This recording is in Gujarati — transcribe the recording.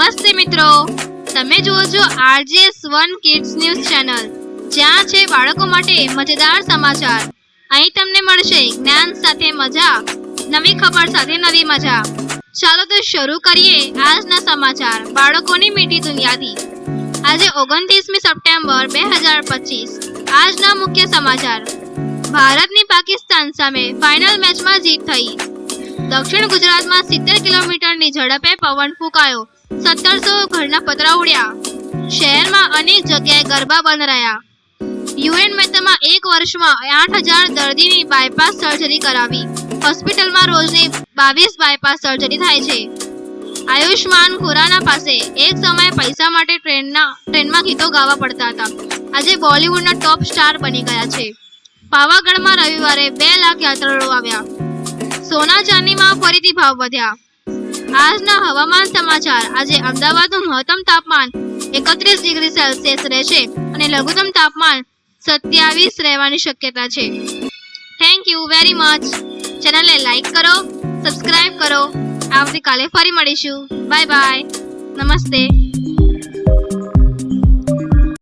નમસ્તે મિત્રો, તમે જુઓ છો RJS1 કિડ્સ ન્યૂઝ ચેનલ, જ્યાં છે બાળકો માટે મજેદાર સમાચાર। અહીં તમને મળશે જ્ઞાન સાથે મજા, નવી ખબર સાથે નવી મજા। ચાલો તો શરૂ કરીએ આજના સમાચાર બાળકોની મીઠી દુનિયાથી। આજે 29મી સપ્ટેમ્બર 2025। આજના મુખ્ય સમાચાર। ભારતની પાકિસ્તાન સામે ફાઇનલ મેચમાં જીત થઈ। દક્ષિણ ગુજરાતમાં 70 કિલોમીટરની ઝડપે પવન ફૂંકાયો। 1700 ઘરના પતરા ઉડ્યા। શહેરમાં અનેક જગ્યાએ ગરબા બંધ રહ્યા। UN મહેતામાં એક વર્ષમાં 8000 દર્દીની બાયપાસ સર્જરી કરાવી। હોસ્પિટલમાં રોજની 22 બાયપાસ સર્જરી થાય છે। આયુષ્માન ખુરાના પાસે એક સમયે પૈસા માટે ટ્રેનમાં ગીતો ગાવા પડતા હતા, આજે બોલિવૂડના ટોપ સ્ટાર બની ગયા છે। પાવાગઢમાં રવિવારે 2 લાખ યાત્રાળુઓ આવ્યા। સોના ચાંદીમાં ફરીથી ભાવ વધ્યા। આજના હવામાન સમાચાર। આજે અમદાવાદનું મહત્તમ તાપમાન 31 ડિગ્રી સેલ્સિયસ રહેશે અને લઘુત્તમ તાપમાન 27 રહેવાની શક્યતા છે। Thank you very much. ચેનલને લાઈક કરો, સબસ્ક્રાઇબ કરો। આવતીકાલે ફરી મળીશું। બાય બાય, નમસ્તે।